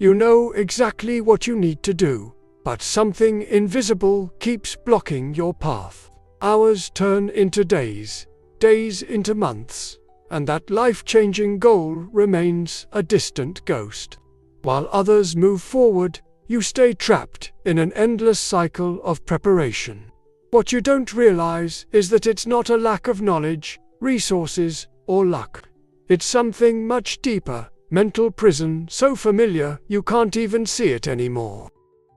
You know exactly what you need to do, but something invisible keeps blocking your path. Hours turn into days, days into months, and that life-changing goal remains a distant ghost. While others move forward, you stay trapped in an endless cycle of preparation. What you don't realize is that it's not a lack of knowledge, resources, or luck. It's something much deeper, mental prison so familiar you can't even see it anymore.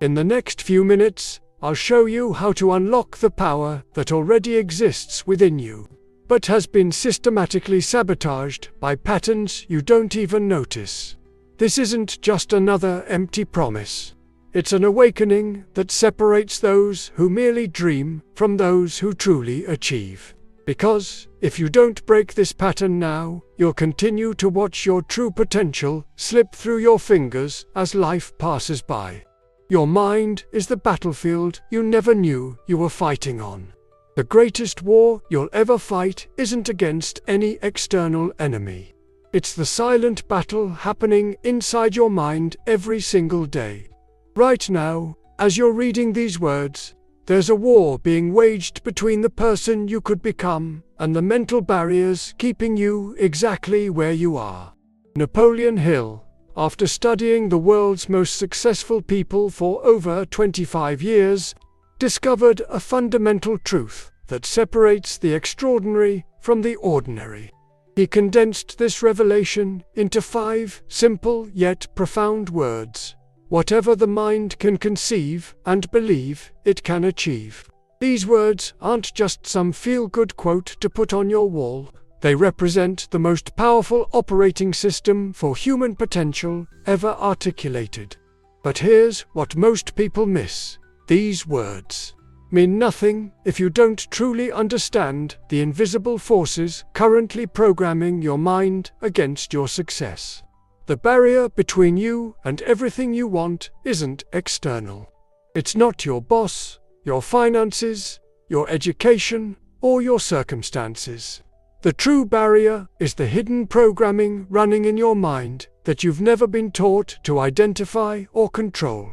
In the next few minutes, I'll show you how to unlock the power that already exists within you, but has been systematically sabotaged by patterns you don't even notice. This isn't just another empty promise. It's an awakening that separates those who merely dream from those who truly achieve. Because, if you don't break this pattern now, you'll continue to watch your true potential slip through your fingers as life passes by. Your mind is the battlefield you never knew you were fighting on. The greatest war you'll ever fight isn't against any external enemy. It's the silent battle happening inside your mind every single day. Right now, as you're reading these words, there's a war being waged between the person you could become and the mental barriers keeping you exactly where you are. Napoleon Hill, after studying the world's most successful people for over 25 years, discovered a fundamental truth that separates the extraordinary from the ordinary. He condensed this revelation into 5 simple yet profound words. Whatever the mind can conceive and believe, it can achieve. These words aren't just some feel-good quote to put on your wall. They represent the most powerful operating system for human potential ever articulated. But here's what most people miss. These words mean nothing if you don't truly understand the invisible forces currently programming your mind against your success. The barrier between you and everything you want isn't external. It's not your boss, your finances, your education, or your circumstances. The true barrier is the hidden programming running in your mind that you've never been taught to identify or control.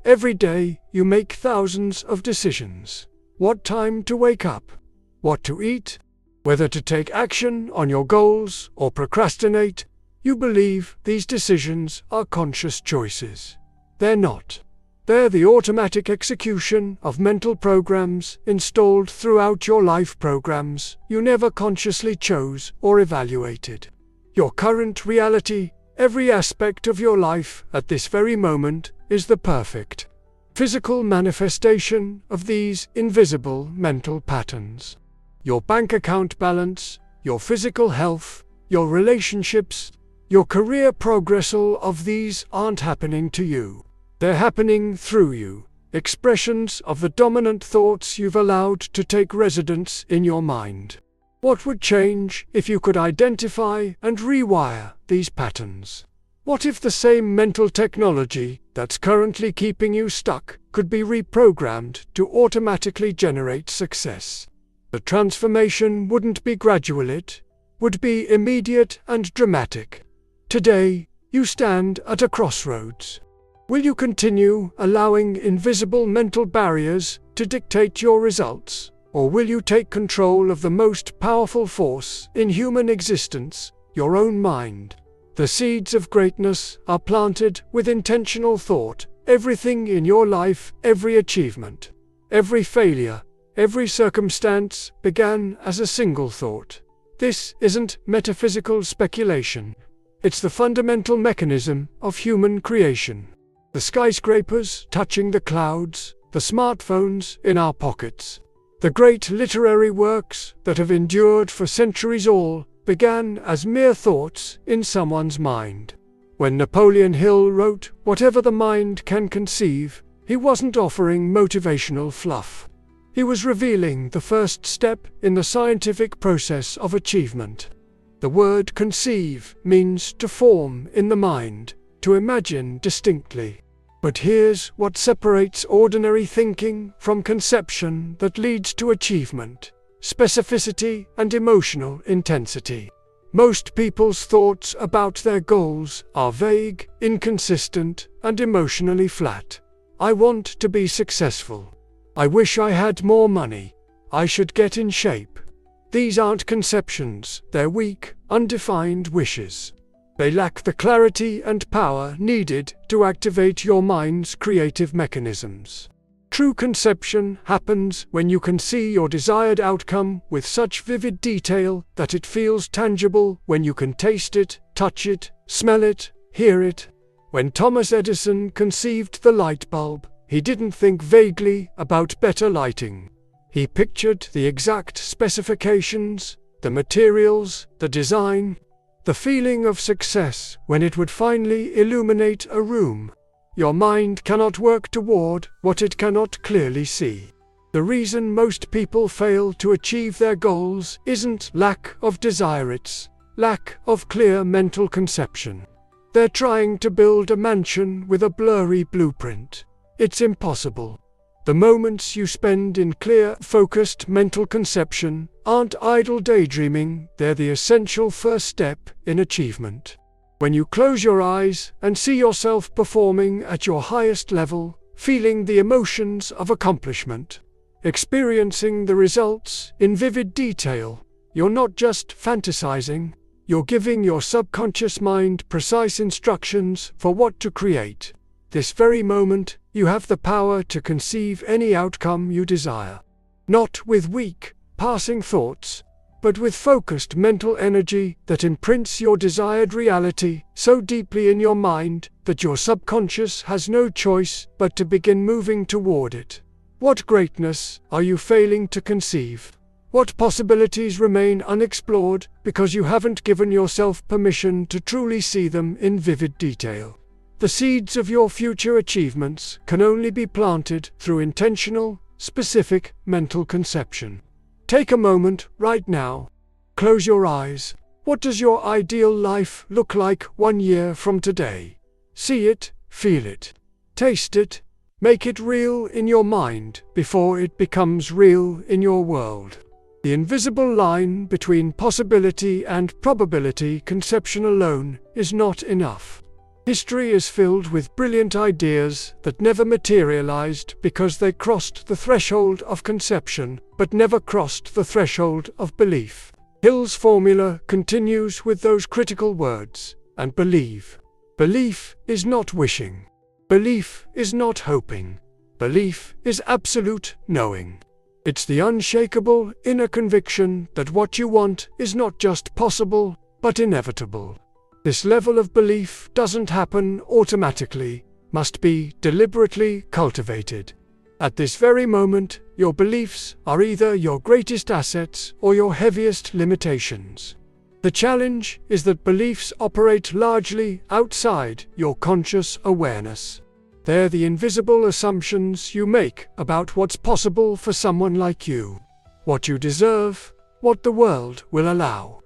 Every day, you make thousands of decisions. What time to wake up, what to eat, whether to take action on your goals or procrastinate. You believe these decisions are conscious choices. They're not. They're the automatic execution of mental programs installed throughout your life, programs you never consciously chose or evaluated. Your current reality, every aspect of your life at this very moment, is the perfect physical manifestation of these invisible mental patterns. Your bank account balance, your physical health, your relationships, your career progress, all of these aren't happening to you. They're happening through you, expressions of the dominant thoughts you've allowed to take residence in your mind. What would change if you could identify and rewire these patterns? What if the same mental technology that's currently keeping you stuck could be reprogrammed to automatically generate success? The transformation wouldn't be gradual, it would be immediate and dramatic. Today, you stand at a crossroads. Will you continue allowing invisible mental barriers to dictate your results, or will you take control of the most powerful force in human existence, your own mind? The seeds of greatness are planted with intentional thought. Everything in your life, every achievement, every failure, every circumstance began as a single thought. This isn't metaphysical speculation. It's the fundamental mechanism of human creation. The skyscrapers touching the clouds, the smartphones in our pockets, the great literary works that have endured for centuries, all began as mere thoughts in someone's mind. When Napoleon Hill wrote, "Whatever the mind can conceive," he wasn't offering motivational fluff. He was revealing the first step in the scientific process of achievement. The word conceive means to form in the mind, to imagine distinctly. But here's what separates ordinary thinking from conception that leads to achievement: specificity and emotional intensity. Most people's thoughts about their goals are vague, inconsistent, and emotionally flat. I want to be successful. I wish I had more money. I should get in shape. These aren't conceptions, they're weak, undefined wishes. They lack the clarity and power needed to activate your mind's creative mechanisms. True conception happens when you can see your desired outcome with such vivid detail that it feels tangible, when you can taste it, touch it, smell it, hear it. When Thomas Edison conceived the light bulb, he didn't think vaguely about better lighting. He pictured the exact specifications, the materials, the design, the feeling of success when it would finally illuminate a room. Your mind cannot work toward what it cannot clearly see. The reason most people fail to achieve their goals isn't lack of desire, it's lack of clear mental conception. They're trying to build a mansion with a blurry blueprint. It's impossible. The moments you spend in clear, focused mental conception aren't idle daydreaming, they're the essential first step in achievement. When you close your eyes and see yourself performing at your highest level, feeling the emotions of accomplishment, experiencing the results in vivid detail, you're not just fantasizing, you're giving your subconscious mind precise instructions for what to create. This very moment, you have the power to conceive any outcome you desire. Not with weak, passing thoughts, but with focused mental energy that imprints your desired reality so deeply in your mind that your subconscious has no choice but to begin moving toward it. What greatness are you failing to conceive? What possibilities remain unexplored because you haven't given yourself permission to truly see them in vivid detail? The seeds of your future achievements can only be planted through intentional, specific mental conception. Take a moment right now. Close your eyes. What does your ideal life look like 1 year from today? See it, feel it, taste it, make it real in your mind before it becomes real in your world. The invisible line between possibility and probability conception alone is not enough. History is filled with brilliant ideas that never materialized because they crossed the threshold of conception, but never crossed the threshold of belief. Hill's formula continues with those critical words, and believe. Belief is not wishing. Belief is not hoping. Belief is absolute knowing. It's the unshakable inner conviction that what you want is not just possible, but inevitable. This level of belief doesn't happen automatically, must be deliberately cultivated. At this very moment, your beliefs are either your greatest assets or your heaviest limitations. The challenge is that beliefs operate largely outside your conscious awareness. They're the invisible assumptions you make about what's possible for someone like you, what you deserve, what the world will allow.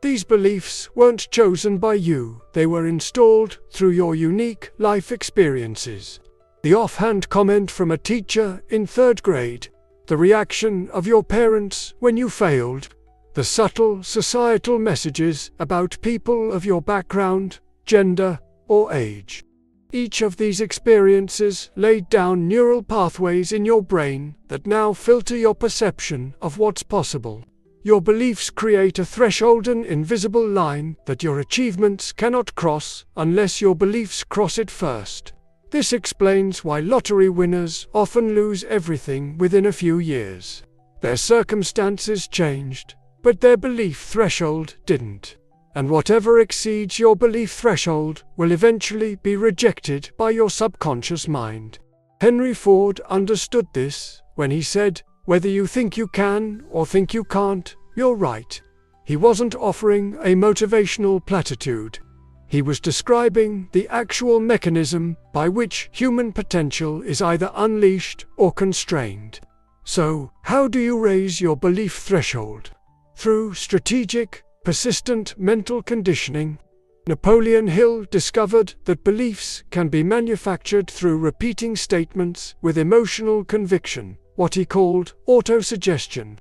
These beliefs weren't chosen by you, they were installed through your unique life experiences. The offhand comment from a teacher in 3rd grade, the reaction of your parents when you failed, the subtle societal messages about people of your background, gender, or age. Each of these experiences laid down neural pathways in your brain that now filter your perception of what's possible. Your beliefs create a threshold, an invisible line that your achievements cannot cross unless your beliefs cross it first. This explains why lottery winners often lose everything within a few years. Their circumstances changed, but their belief threshold didn't. And whatever exceeds your belief threshold will eventually be rejected by your subconscious mind. Henry Ford understood this when he said, "Whether you think you can or think you can't, you're right." He wasn't offering a motivational platitude. He was describing the actual mechanism by which human potential is either unleashed or constrained. So, how do you raise your belief threshold? Through strategic, persistent mental conditioning. Napoleon Hill discovered that beliefs can be manufactured through repeating statements with emotional conviction, what he called autosuggestion.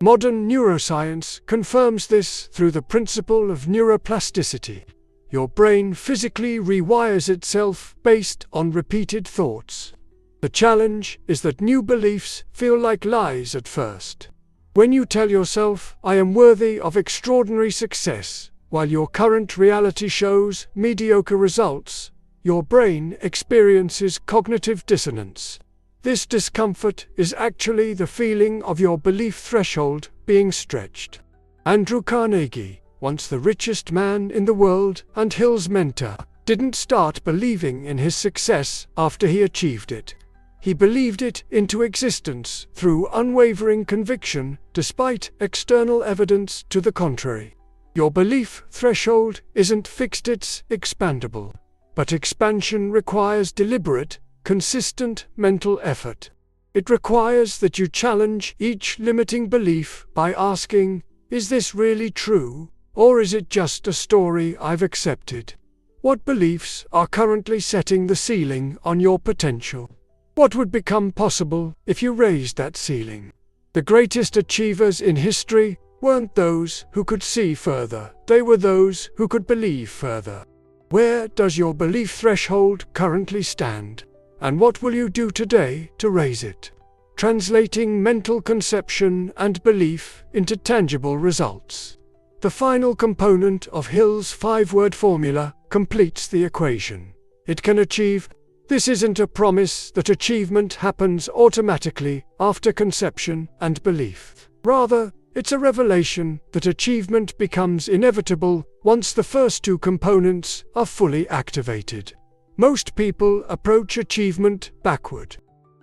Modern neuroscience confirms this through the principle of neuroplasticity. Your brain physically rewires itself based on repeated thoughts. The challenge is that new beliefs feel like lies at first. When you tell yourself, "I am worthy of extraordinary success," while your current reality shows mediocre results, your brain experiences cognitive dissonance. This discomfort is actually the feeling of your belief threshold being stretched. Andrew Carnegie, once the richest man in the world and Hill's mentor, didn't start believing in his success after he achieved it. He believed it into existence through unwavering conviction, despite external evidence to the contrary. Your belief threshold isn't fixed, it's expandable. But expansion requires deliberate, consistent mental effort. It requires that you challenge each limiting belief by asking, "Is this really true, or is it just a story I've accepted?" What beliefs are currently setting the ceiling on your potential? What would become possible if you raised that ceiling? The greatest achievers in history weren't those who could see further, they were those who could believe further. Where does your belief threshold currently stand? And what will you do today to raise it? Translating mental conception and belief into tangible results. The final component of Hill's 5-word formula completes the equation. It can achieve. This isn't a promise that achievement happens automatically after conception and belief. Rather, it's a revelation that achievement becomes inevitable once the first two components are fully activated. Most people approach achievement backward.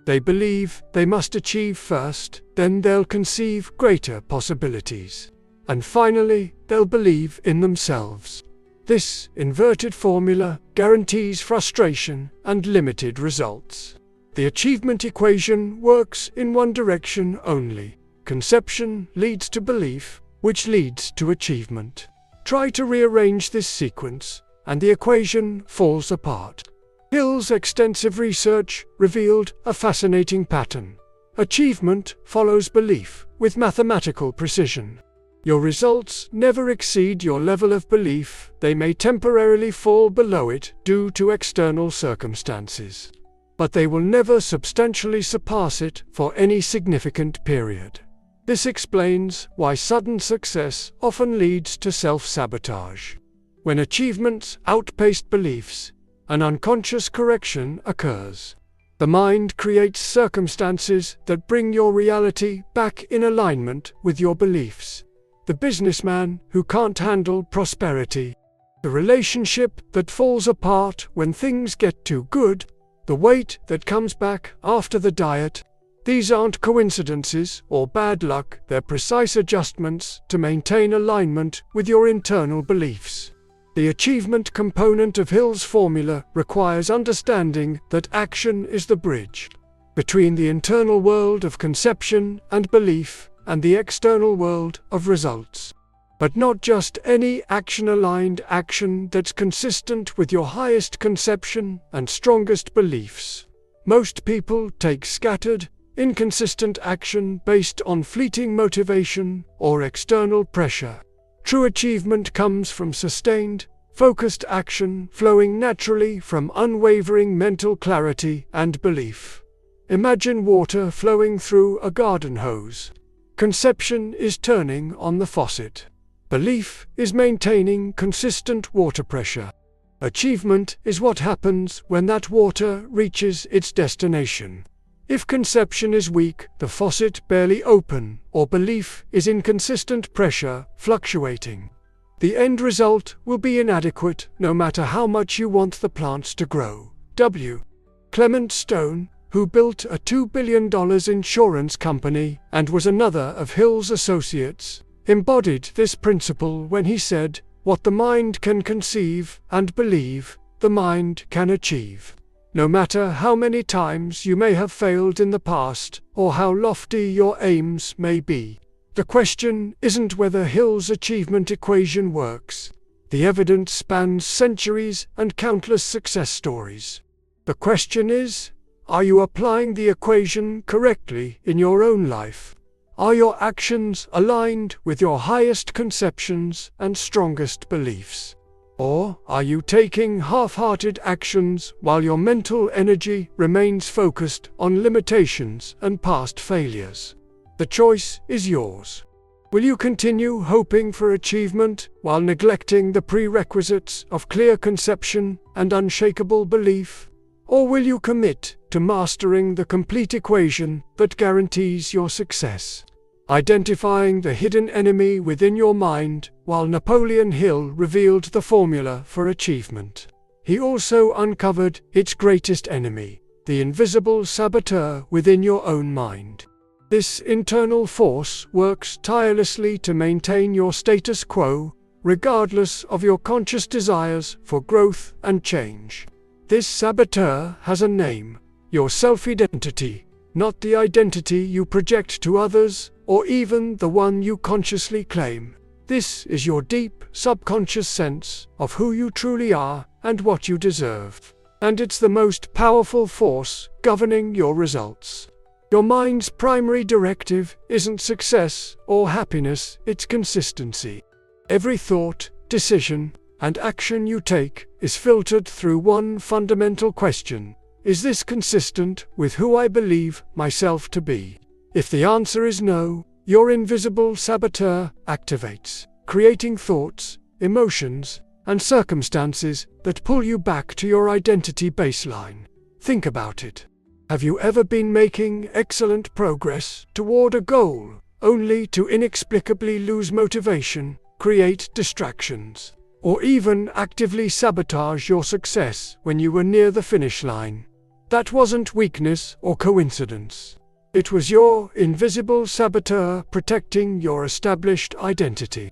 They believe they must achieve first, then they'll conceive greater possibilities. And finally, they'll believe in themselves. This inverted formula guarantees frustration and limited results. The achievement equation works in one direction only. Conception leads to belief, which leads to achievement. Try to rearrange this sequence, and the equation falls apart. Hill's extensive research revealed a fascinating pattern. Achievement follows belief with mathematical precision. Your results never exceed your level of belief, they may temporarily fall below it due to external circumstances. But they will never substantially surpass it for any significant period. This explains why sudden success often leads to self-sabotage. When achievements outpace beliefs, an unconscious correction occurs. The mind creates circumstances that bring your reality back in alignment with your beliefs. The businessman who can't handle prosperity, the relationship that falls apart when things get too good, the weight that comes back after the diet. These aren't coincidences or bad luck, they're precise adjustments to maintain alignment with your internal beliefs. The achievement component of Hill's formula requires understanding that action is the bridge between the internal world of conception and belief and the external world of results. But not just any action-aligned action that's consistent with your highest conception and strongest beliefs. Most people take scattered, inconsistent action based on fleeting motivation or external pressure. True achievement comes from sustained, focused action flowing naturally from unwavering mental clarity and belief. Imagine water flowing through a garden hose. Conception is turning on the faucet. Belief is maintaining consistent water pressure. Achievement is what happens when that water reaches its destination. If conception is weak, the faucet barely open, or belief is inconsistent pressure fluctuating, the end result will be inadequate no matter how much you want the plants to grow. W. Clement Stone, who built a $2 billion insurance company and was another of Hill's associates, embodied this principle when he said, "What the mind can conceive and believe, the mind can achieve." No matter how many times you may have failed in the past, or how lofty your aims may be, the question isn't whether Hill's achievement equation works. The evidence spans centuries and countless success stories. The question is, are you applying the equation correctly in your own life? Are your actions aligned with your highest conceptions and strongest beliefs? Or are you taking half-hearted actions while your mental energy remains focused on limitations and past failures? The choice is yours. Will you continue hoping for achievement while neglecting the prerequisites of clear conception and unshakable belief? Or will you commit to mastering the complete equation that guarantees your success? Identifying the hidden enemy within your mind, while Napoleon Hill revealed the formula for achievement, he also uncovered its greatest enemy, the invisible saboteur within your own mind. This internal force works tirelessly to maintain your status quo, regardless of your conscious desires for growth and change. This saboteur has a name: your self-identity, not the identity you project to others, or even the one you consciously claim. This is your deep, subconscious sense of who you truly are and what you deserve. And it's the most powerful force governing your results. Your mind's primary directive isn't success or happiness, it's consistency. Every thought, decision, and action you take is filtered through one fundamental question: is this consistent with who I believe myself to be? If the answer is no, your invisible saboteur activates, creating thoughts, emotions, and circumstances that pull you back to your identity baseline. Think about it. Have you ever been making excellent progress toward a goal, only to inexplicably lose motivation, create distractions, or even actively sabotage your success when you were near the finish line? That wasn't weakness or coincidence. It was your invisible saboteur protecting your established identity.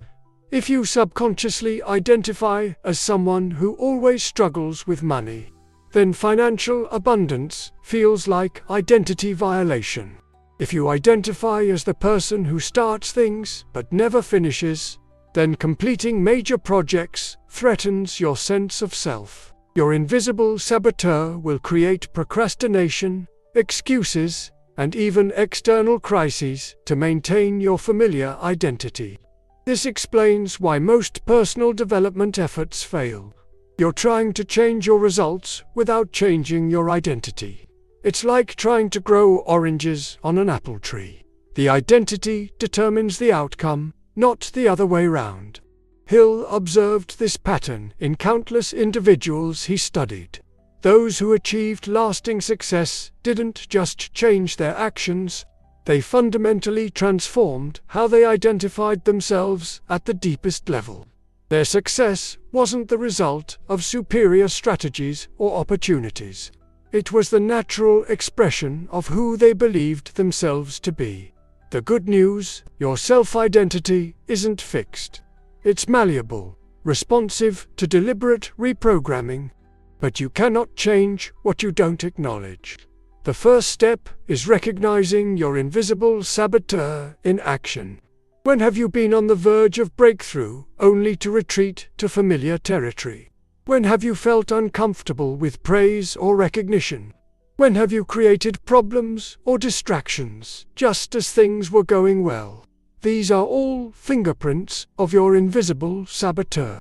If you subconsciously identify as someone who always struggles with money, then financial abundance feels like identity violation. If you identify as the person who starts things but never finishes, then completing major projects threatens your sense of self. Your invisible saboteur will create procrastination, excuses, and even external crises to maintain your familiar identity. This explains why most personal development efforts fail. You're trying to change your results without changing your identity. It's like trying to grow oranges on an apple tree. The identity determines the outcome, not the other way round. Hill observed this pattern in countless individuals he studied. Those who achieved lasting success didn't just change their actions, they fundamentally transformed how they identified themselves at the deepest level. Their success wasn't the result of superior strategies or opportunities. It was the natural expression of who they believed themselves to be. The good news: your self-identity isn't fixed. It's malleable, responsive to deliberate reprogramming, but you cannot change what you don't acknowledge. The first step is recognizing your invisible saboteur in action. When have you been on the verge of breakthrough, only to retreat to familiar territory? When have you felt uncomfortable with praise or recognition? When have you created problems or distractions, just as things were going well? These are all fingerprints of your invisible saboteur.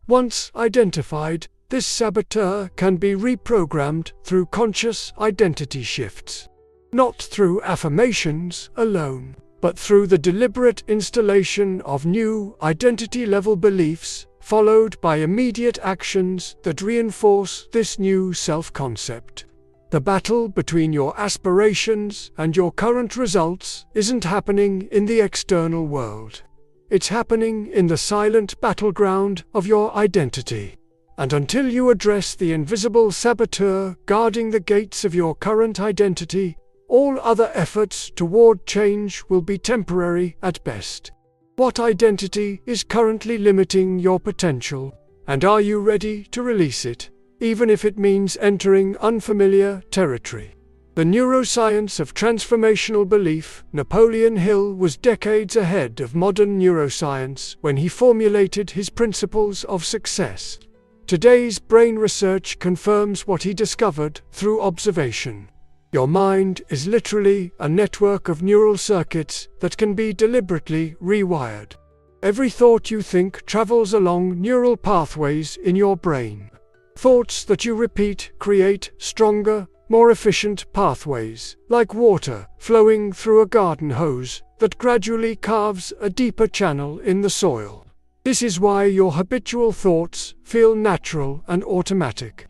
Once identified, this saboteur can be reprogrammed through conscious identity shifts. Not through affirmations alone, but through the deliberate installation of new identity-level beliefs, followed by immediate actions that reinforce this new self-concept. The battle between your aspirations and your current results isn't happening in the external world. It's happening in the silent battleground of your identity. And until you address the invisible saboteur guarding the gates of your current identity, all other efforts toward change will be temporary at best. What identity is currently limiting your potential? And are you ready to release it, even if it means entering unfamiliar territory? The neuroscience of transformational belief. Napoleon Hill was decades ahead of modern neuroscience when he formulated his principles of success. Today's brain research confirms what he discovered through observation. Your mind is literally a network of neural circuits that can be deliberately rewired. Every thought you think travels along neural pathways in your brain. Thoughts that you repeat create stronger, more efficient pathways, like water flowing through a garden hose that gradually carves a deeper channel in the soil. This is why your habitual thoughts feel natural and automatic.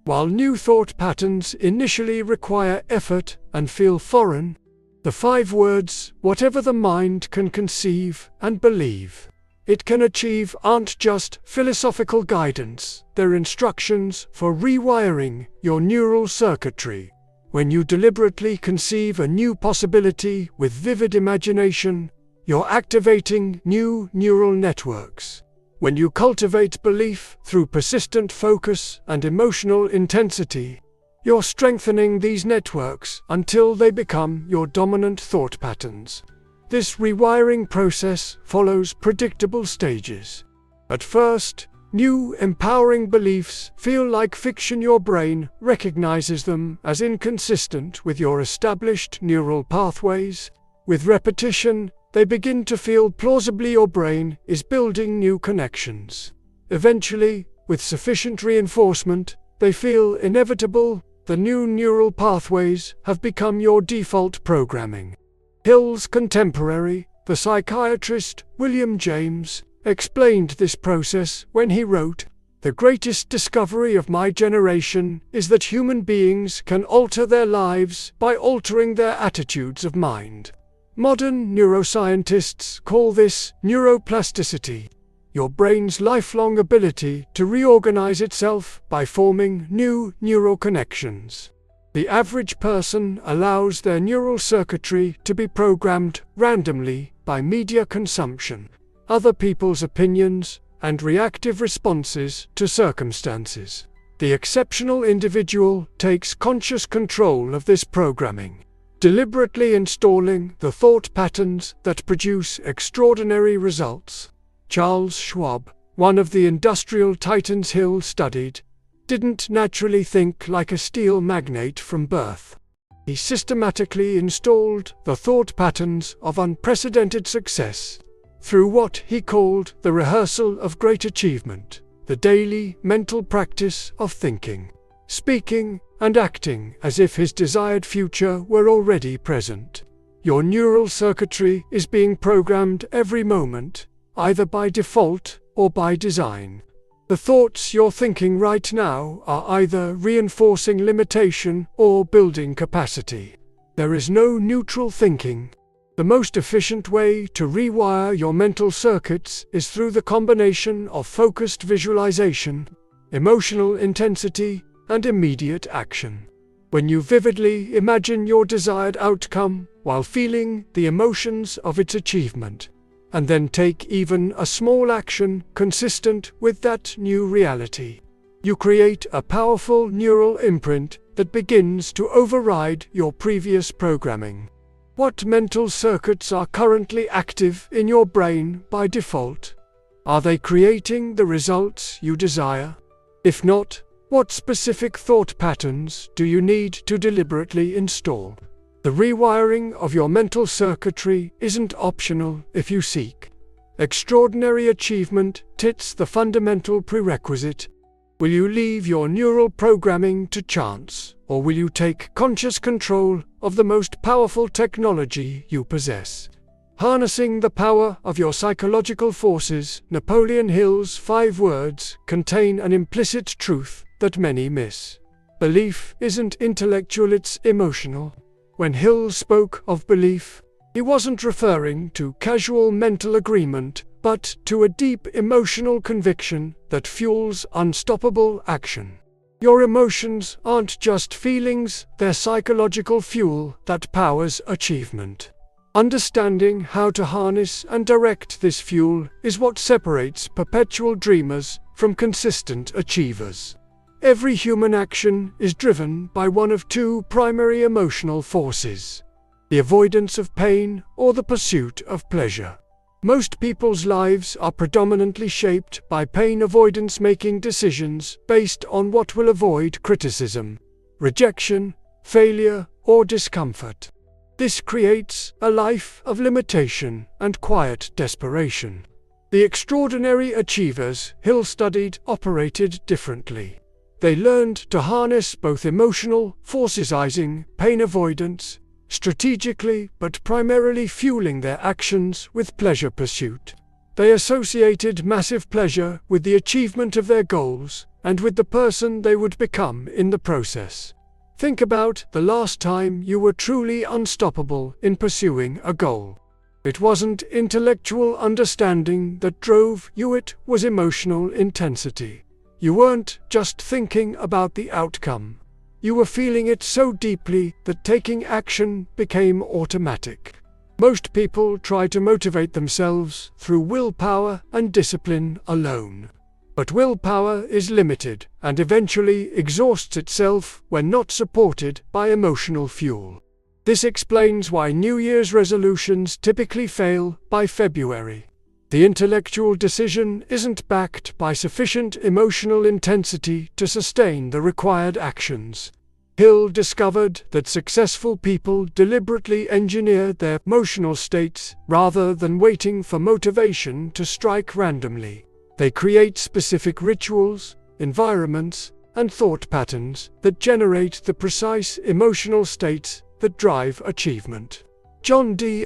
While new thought patterns initially require effort and feel foreign, the 5 words, whatever the mind can conceive and believe it can achieve, aren't just philosophical guidance, they're instructions for rewiring your neural circuitry. When you deliberately conceive a new possibility with vivid imagination, you're activating new neural networks. When you cultivate belief through persistent focus and emotional intensity, you're strengthening these networks until they become your dominant thought patterns. This rewiring process follows predictable stages. At first, new empowering beliefs feel like fiction. Your brain recognizes them as inconsistent with your established neural pathways. With repetition, they begin to feel plausibly. Your brain is building new connections. Eventually, with sufficient reinforcement, they feel inevitable. The new neural pathways have become your default programming. Hill's contemporary, the psychiatrist William James, explained this process when he wrote, "The greatest discovery of my generation is that human beings can alter their lives by altering their attitudes of mind." Modern neuroscientists call this neuroplasticity, your brain's lifelong ability to reorganize itself by forming new neural connections. The average person allows their neural circuitry to be programmed randomly by media consumption, other people's opinions, and reactive responses to circumstances. The exceptional individual takes conscious control of this programming, deliberately installing the thought patterns that produce extraordinary results. Charles Schwab, one of the industrial titans Hill studied, didn't naturally think like a steel magnate from birth. He systematically installed the thought patterns of unprecedented success through what he called the rehearsal of great achievement, the daily mental practice of thinking, speaking, and acting as if his desired future were already present. Your neural circuitry is being programmed every moment, either by default or by design. The thoughts you're thinking right now are either reinforcing limitation or building capacity. There is no neutral thinking. The most efficient way to rewire your mental circuits is through the combination of focused visualization, emotional intensity, and immediate action. When you vividly imagine your desired outcome while feeling the emotions of its achievement, and then take even a small action consistent with that new reality, you create a powerful neural imprint that begins to override your previous programming. What mental circuits are currently active in your brain by default? Are they creating the results you desire? If not, what specific thought patterns do you need to deliberately install? The rewiring of your mental circuitry isn't optional if you seek extraordinary achievement. It's the fundamental prerequisite. Will you leave your neural programming to chance, or will you take conscious control of the most powerful technology you possess? Harnessing the power of your psychological forces, Napoleon Hill's 5 words contain an implicit truth that many miss. Belief isn't intellectual, it's emotional. When Hill spoke of belief, he wasn't referring to casual mental agreement, but to a deep emotional conviction that fuels unstoppable action. Your emotions aren't just feelings, they're psychological fuel that powers achievement. Understanding how to harness and direct this fuel is what separates perpetual dreamers from consistent achievers. Every human action is driven by one of 2 primary emotional forces: the avoidance of pain or the pursuit of pleasure. Most people's lives are predominantly shaped by pain avoidance, making decisions based on what will avoid criticism, rejection, failure, or discomfort. This creates a life of limitation and quiet desperation. The extraordinary achievers Hill studied operated differently. They learned to harness both emotional forces, pain avoidance, strategically but primarily fueling their actions with pleasure pursuit. They associated massive pleasure with the achievement of their goals and with the person they would become in the process. Think about the last time you were truly unstoppable in pursuing a goal. It wasn't intellectual understanding that drove you, it was emotional intensity. You weren't just thinking about the outcome. You were feeling it so deeply that taking action became automatic. Most people try to motivate themselves through willpower and discipline alone. But willpower is limited and eventually exhausts itself when not supported by emotional fuel. This explains why New Year's resolutions typically fail by February. The intellectual decision isn't backed by sufficient emotional intensity to sustain the required actions. Hill discovered that successful people deliberately engineered their emotional states rather than waiting for motivation to strike randomly. They create specific rituals, environments, and thought patterns that generate the precise emotional states that drive achievement. John D.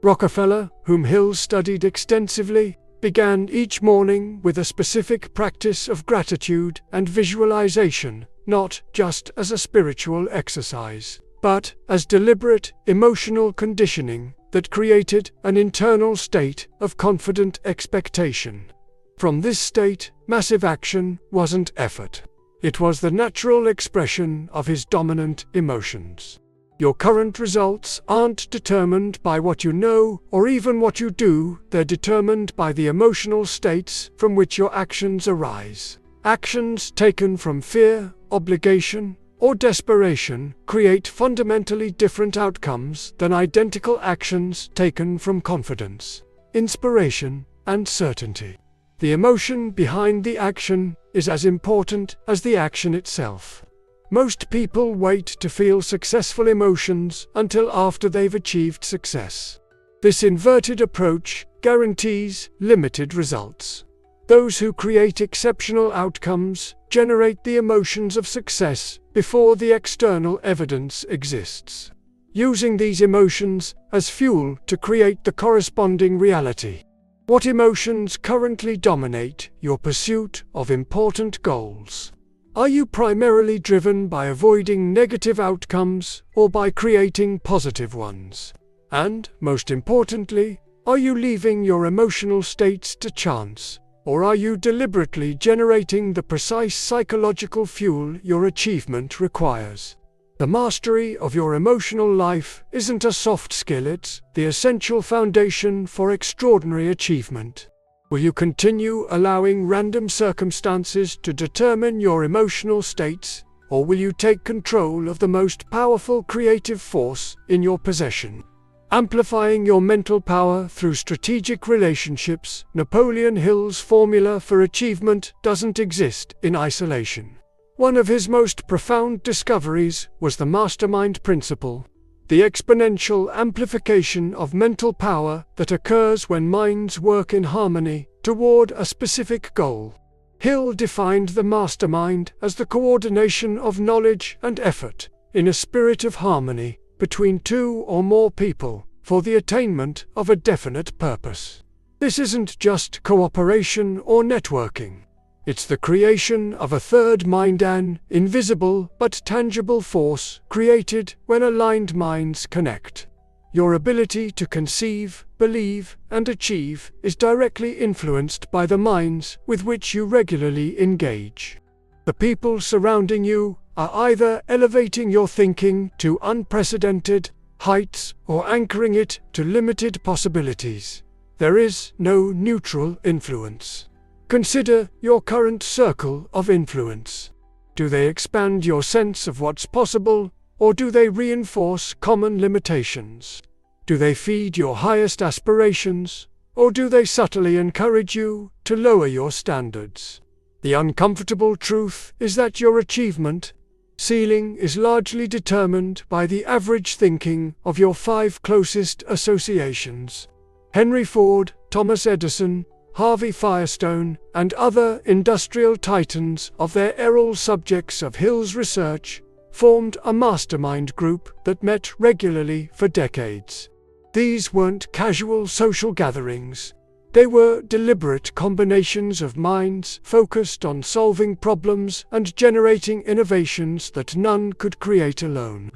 Rockefeller, whom Hill studied extensively, began each morning with a specific practice of gratitude and visualization, not just as a spiritual exercise, but as deliberate emotional conditioning that created an internal state of confident expectation. From this state, massive action wasn't effort. It was the natural expression of his dominant emotions. Your current results aren't determined by what you know or even what you do, they're determined by the emotional states from which your actions arise. Actions taken from fear, obligation, or desperation create fundamentally different outcomes than identical actions taken from confidence, inspiration, and certainty. The emotion behind the action is as important as the action itself. Most people wait to feel successful emotions until after they've achieved success. This inverted approach guarantees limited results. Those who create exceptional outcomes generate the emotions of success before the external evidence exists, using these emotions as fuel to create the corresponding reality. What emotions currently dominate your pursuit of important goals? Are you primarily driven by avoiding negative outcomes or by creating positive ones? And, most importantly, are you leaving your emotional states to chance, or are you deliberately generating the precise psychological fuel your achievement requires? The mastery of your emotional life isn't a soft skill, it's the essential foundation for extraordinary achievement. Will you continue allowing random circumstances to determine your emotional states, or will you take control of the most powerful creative force in your possession? Amplifying your mental power through strategic relationships, Napoleon Hill's formula for achievement doesn't exist in isolation. One of his most profound discoveries was the mastermind principle, the exponential amplification of mental power that occurs when minds work in harmony toward a specific goal. Hill defined the mastermind as the coordination of knowledge and effort, in a spirit of harmony, between two or more people, for the attainment of a definite purpose. This isn't just cooperation or networking. It's the creation of a third mind, an invisible but tangible force created when aligned minds connect. Your ability to conceive, believe, and achieve is directly influenced by the minds with which you regularly engage. The people surrounding you are either elevating your thinking to unprecedented heights or anchoring it to limited possibilities. There is no neutral influence. Consider your current circle of influence. Do they expand your sense of what's possible, or do they reinforce common limitations? Do they feed your highest aspirations, or do they subtly encourage you to lower your standards? The uncomfortable truth is that your achievement Ceiling is largely determined by the average thinking of your 5 closest associations. Henry Ford, Thomas Edison, Harvey Firestone, and other industrial titans of their era, subjects of Hill's research, formed a mastermind group that met regularly for decades. These weren't casual social gatherings. They were deliberate combinations of minds focused on solving problems and generating innovations that none could create alone.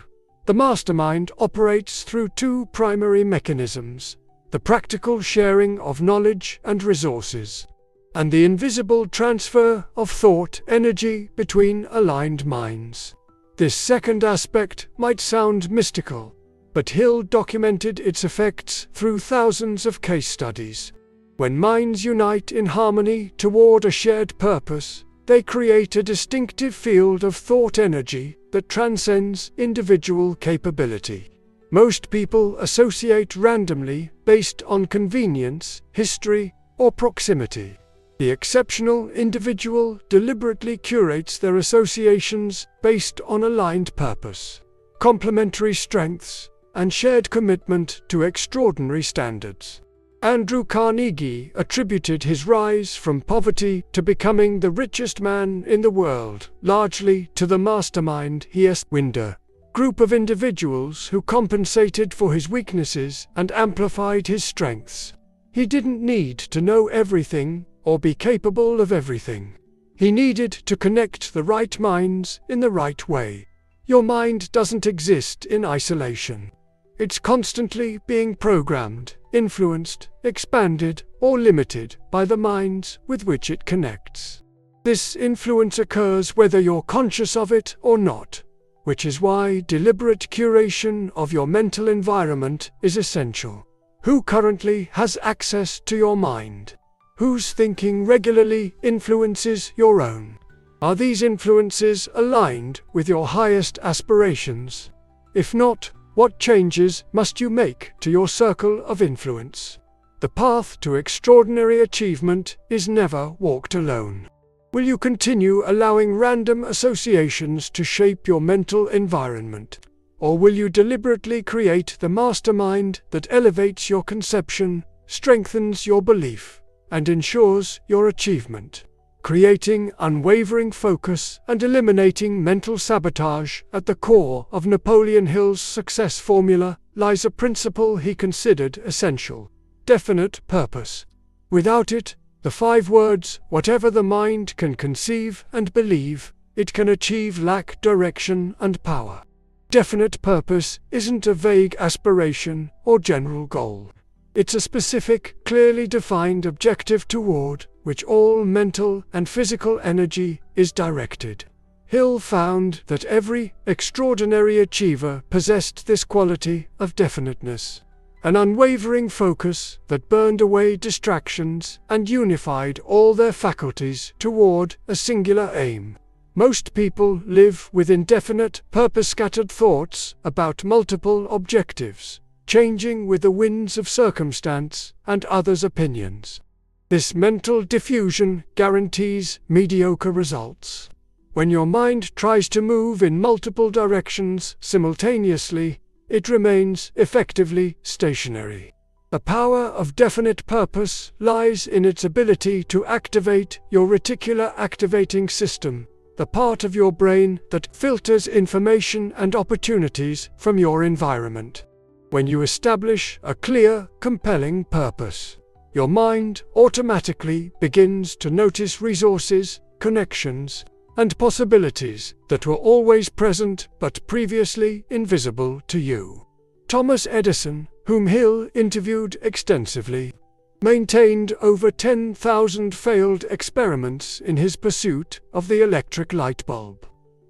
The mastermind operates through 2 primary mechanisms: the practical sharing of knowledge and resources, and the invisible transfer of thought energy between aligned minds. This second aspect might sound mystical, but Hill documented its effects through thousands of case studies. When minds unite in harmony toward a shared purpose, they create a distinctive field of thought energy that transcends individual capability. Most people associate randomly based on convenience, history, or proximity. The exceptional individual deliberately curates their associations based on aligned purpose, complementary strengths, and shared commitment to extraordinary standards. Andrew Carnegie attributed his rise from poverty to becoming the richest man in the world, largely to the mastermind he established, group of individuals who compensated for his weaknesses and amplified his strengths. He didn't need to know everything or be capable of everything. He needed to connect the right minds in the right way. Your mind doesn't exist in isolation. It's constantly being programmed, influenced, expanded, or limited by the minds with which it connects. This influence occurs whether you're conscious of it or not, which is why deliberate curation of your mental environment is essential. Who currently has access to your mind? Whose thinking regularly influences your own? Are these influences aligned with your highest aspirations? If not, what changes must you make to your circle of influence? The path to extraordinary achievement is never walked alone. Will you continue allowing random associations to shape your mental environment? Or will you deliberately create the mastermind that elevates your conception, strengthens your belief, and ensures your achievement? Creating unwavering focus and eliminating mental sabotage at the core of Napoleon Hill's success formula lies a principle he considered essential: definite purpose. Without it, the 5 words, whatever the mind can conceive and believe, it can achieve, lack direction and power. Definite purpose isn't a vague aspiration or general goal. It's a specific, clearly defined objective toward which all mental and physical energy is directed. Hill found that every extraordinary achiever possessed this quality of definiteness, an unwavering focus that burned away distractions and unified all their faculties toward a singular aim. Most people live with indefinite, purpose-scattered thoughts about multiple objectives, changing with the winds of circumstance and others' opinions. This mental diffusion guarantees mediocre results. When your mind tries to move in multiple directions simultaneously, it remains effectively stationary. The power of definite purpose lies in its ability to activate your reticular activating system, the part of your brain that filters information and opportunities from your environment. When you establish a clear, compelling purpose, your mind automatically begins to notice resources, connections, and possibilities that were always present but previously invisible to you. Thomas Edison, whom Hill interviewed extensively, maintained over 10,000 failed experiments in his pursuit of the electric light bulb.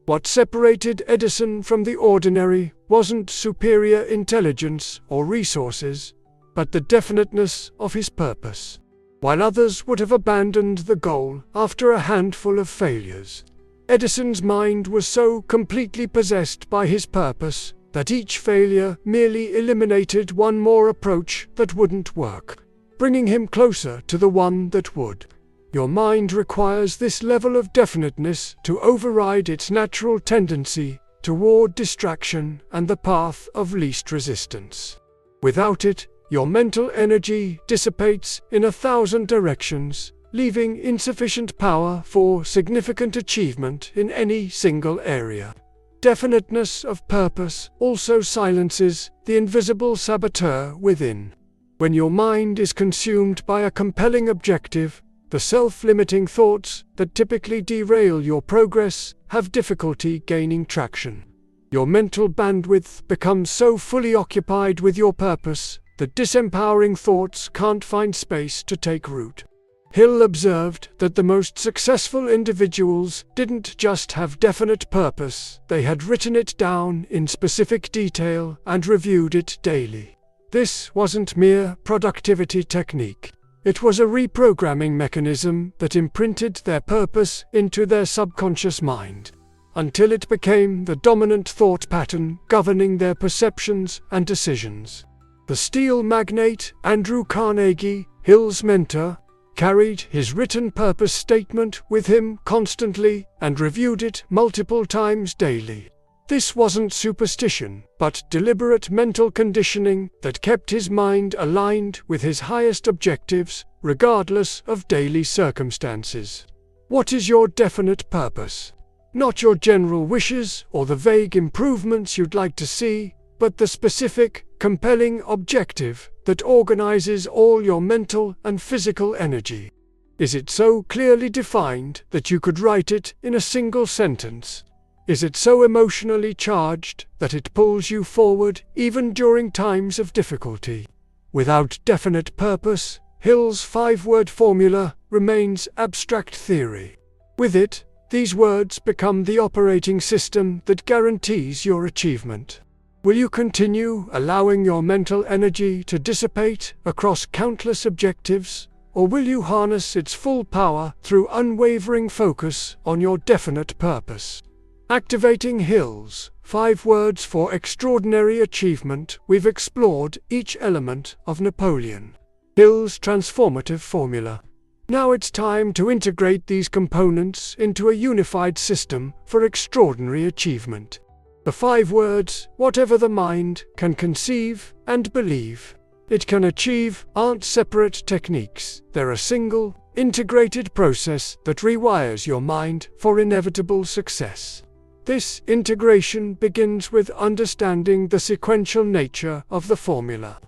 What separated Edison from the ordinary wasn't superior intelligence or resources, but the definiteness of his purpose. While others would have abandoned the goal after a handful of failures, Edison's mind was so completely possessed by his purpose that each failure merely eliminated one more approach that wouldn't work, bringing him closer to the one that would. Your mind requires this level of definiteness to override its natural tendency toward distraction and the path of least resistance. Without it, your mental energy dissipates in 1,000 directions, leaving insufficient power for significant achievement in any single area. Definiteness of purpose also silences the invisible saboteur within. When your mind is consumed by a compelling objective, the self-limiting thoughts that typically derail your progress have difficulty gaining traction. Your mental bandwidth becomes so fully occupied with your purpose that disempowering thoughts can't find space to take root. Hill observed that the most successful individuals didn't just have definite purpose, they had written it down in specific detail and reviewed it daily. This wasn't mere productivity technique. It was a reprogramming mechanism that imprinted their purpose into their subconscious mind, until it became the dominant thought pattern governing their perceptions and decisions. The steel magnate Andrew Carnegie, Hill's mentor, carried his written purpose statement with him constantly and reviewed it multiple times daily. This wasn't superstition, but deliberate mental conditioning that kept his mind aligned with his highest objectives, regardless of daily circumstances. What is your definite purpose? Not your general wishes or the vague improvements you'd like to see, but the specific, compelling objective that organizes all your mental and physical energy. Is it so clearly defined that you could write it in a single sentence? Is it so emotionally charged that it pulls you forward even during times of difficulty? Without definite purpose, Hill's 5-word formula remains abstract theory. With it, these words become the operating system that guarantees your achievement. Will you continue allowing your mental energy to dissipate across countless objectives, or will you harness its full power through unwavering focus on your definite purpose? Activating Hill's 5 words for extraordinary achievement, we've explored each element of Napoleon Hill's transformative formula. Now it's time to integrate these components into a unified system for extraordinary achievement. The 5 words, whatever the mind can conceive and believe it can achieve, aren't separate techniques. They're a single, integrated process that rewires your mind for inevitable success. This integration begins with understanding the sequential nature of the formula.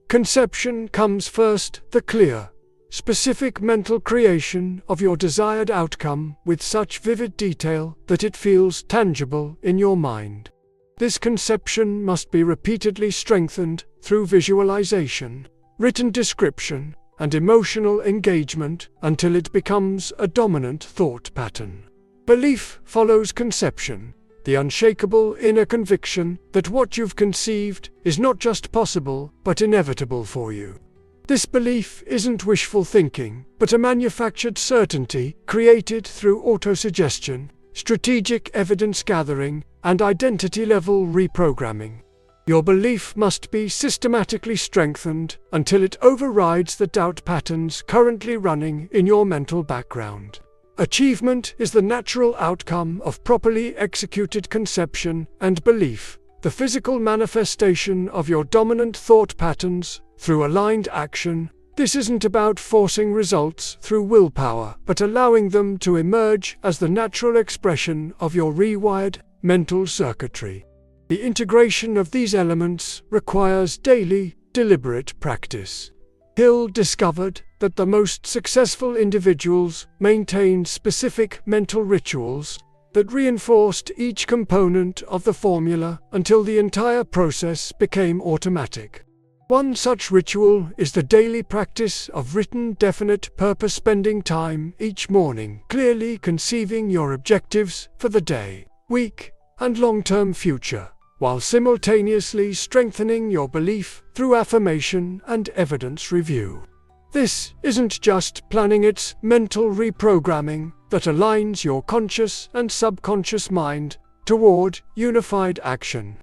Conception comes first, the clear, specific mental creation of your desired outcome with such vivid detail that it feels tangible in your mind. This conception must be repeatedly strengthened through visualization, written description, and emotional engagement until it becomes a dominant thought pattern. Belief follows conception, the unshakable inner conviction that what you've conceived is not just possible, but inevitable for you. This belief isn't wishful thinking, but a manufactured certainty created through autosuggestion, strategic evidence gathering, and identity-level reprogramming. Your belief must be systematically strengthened until it overrides the doubt patterns currently running in your mental background. Achievement is the natural outcome of properly executed conception and belief, the physical manifestation of your dominant thought patterns through aligned action. This isn't about forcing results through willpower, but allowing them to emerge as the natural expression of your rewired mental circuitry. The integration of these elements requires daily, deliberate practice. Hill discovered that the most successful individuals maintained specific mental rituals that reinforced each component of the formula until the entire process became automatic. One such ritual is the daily practice of written, definite purpose, spending time each morning clearly conceiving your objectives for the day, week, and long-term future, while simultaneously strengthening your belief through affirmation and evidence review. This isn't just planning, it's mental reprogramming that aligns your conscious and subconscious mind toward unified action.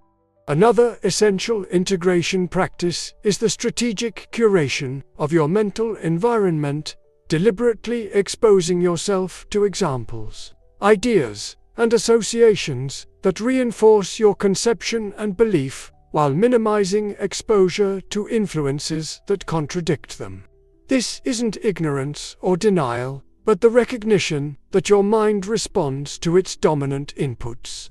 Another essential integration practice is the strategic curation of your mental environment. deliberately exposing yourself to examples, ideas, and associations that reinforce your conception and belief, while minimizing exposure to influences that contradict them. This isn't ignorance or denial, but the recognition that your mind responds to its dominant inputs.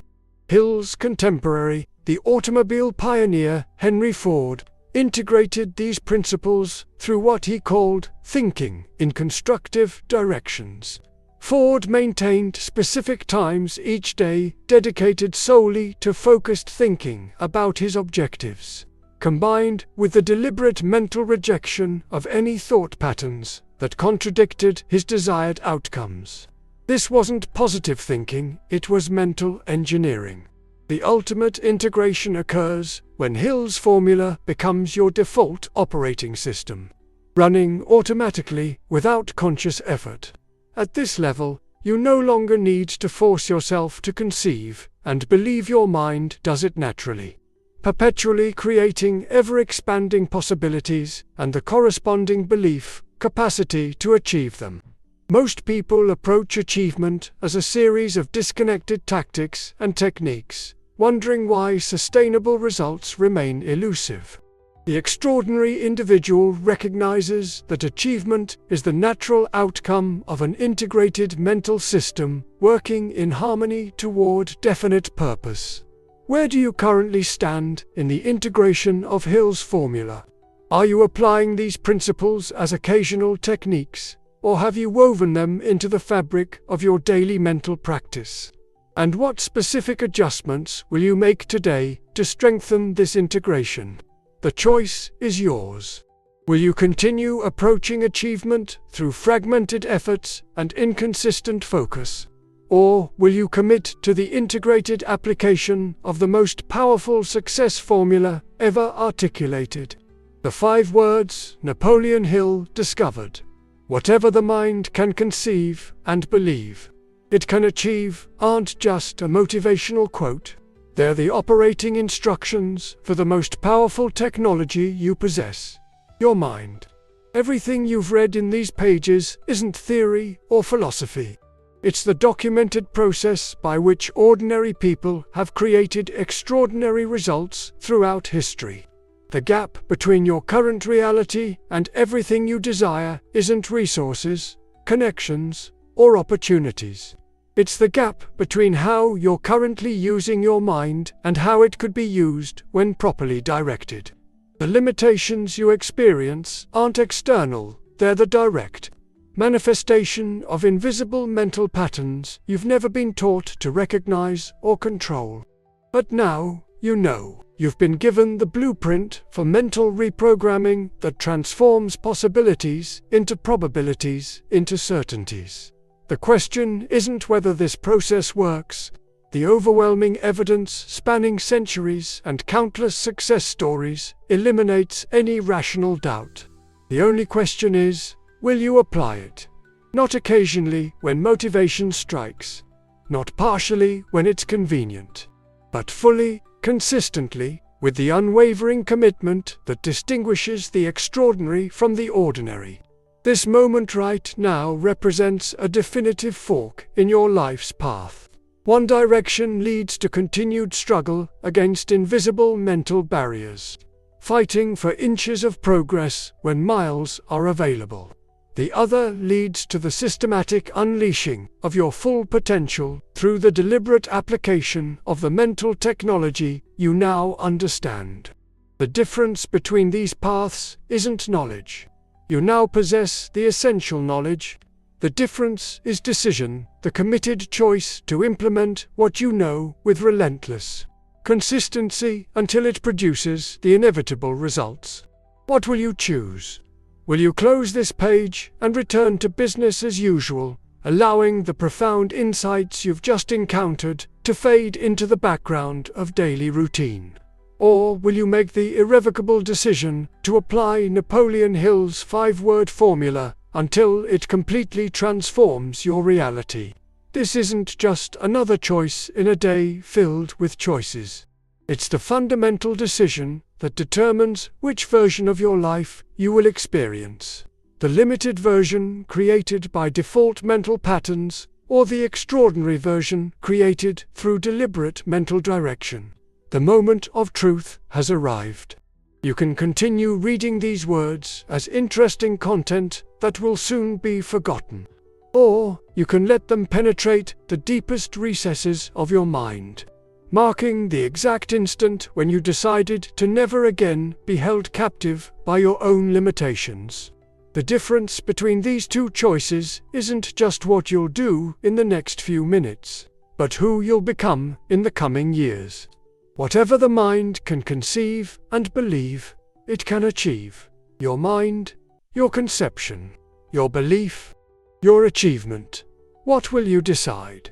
Hill's contemporary, the automobile pioneer Henry Ford, integrated these principles through what he called thinking in constructive directions. Ford maintained specific times each day dedicated solely to focused thinking about his objectives, combined with the deliberate mental rejection of any thought patterns that contradicted his desired outcomes. This wasn't positive thinking, it was mental engineering. The ultimate integration occurs when Hill's formula becomes your default operating system, running automatically without conscious effort. At this level, you no longer need to force yourself to conceive and believe your mind does it naturally, perpetually creating ever-expanding possibilities and the corresponding belief capacity to achieve them. Most people approach achievement as a series of disconnected tactics and techniques, wondering why sustainable results remain elusive. The extraordinary individual recognizes that achievement is the natural outcome of an integrated mental system working in harmony toward definite purpose. Where do you currently stand in the integration of Hill's formula? Are you applying these principles as occasional techniques, or have you woven them into the fabric of your daily mental practice? And what specific adjustments will you make today to strengthen this integration? The choice is yours. Will you continue approaching achievement through fragmented efforts and inconsistent focus? Or will you commit to the integrated application of the most powerful success formula ever articulated? The 5 words Napoleon Hill discovered. Whatever the mind can conceive and believe it can achieve aren't just a motivational quote. They're the operating instructions for the most powerful technology you possess, your mind. Everything you've read in these pages isn't theory or philosophy. It's the documented process by which ordinary people have created extraordinary results throughout history. The gap between your current reality and everything you desire isn't resources, connections, or opportunities. It's the gap between how you're currently using your mind and how it could be used when properly directed. The limitations you experience aren't external, they're the direct manifestation of invisible mental patterns you've never been taught to recognize or control. But now, you know, you've been given the blueprint for mental reprogramming that transforms possibilities into probabilities into certainties. The question isn't whether this process works. The overwhelming evidence spanning centuries and countless success stories eliminates any rational doubt. The only question is, will you apply it? Not occasionally when motivation strikes, not partially when it's convenient, but fully, consistently, with the unwavering commitment that distinguishes the extraordinary from the ordinary. This moment right now represents a definitive fork in your life's path. One direction leads to continued struggle against invisible mental barriers, fighting for inches of progress when miles are available. The other leads to the systematic unleashing of your full potential through the deliberate application of the mental technology you now understand. The difference between these paths isn't knowledge. You now possess the essential knowledge. The difference is decision, the committed choice to implement what you know with relentless consistency until it produces the inevitable results. What will you choose? Will you close this page and return to business as usual, allowing the profound insights you've just encountered to fade into the background of daily routine? Or will you make the irrevocable decision to apply Napoleon Hill's 5-word formula until it completely transforms your reality? This isn't just another choice in a day filled with choices. It's the fundamental decision that determines which version of your life you will experience. The limited version created by default mental patterns, or the extraordinary version created through deliberate mental direction. The moment of truth has arrived. You can continue reading these words as interesting content that will soon be forgotten. Or you can let them penetrate the deepest recesses of your mind, marking the exact instant when you decided to never again be held captive by your own limitations. The difference between these two choices isn't just what you'll do in the next few minutes, but who you'll become in the coming years. Whatever the mind can conceive and believe, it can achieve. Your mind, your conception, your belief, your achievement. What will you decide?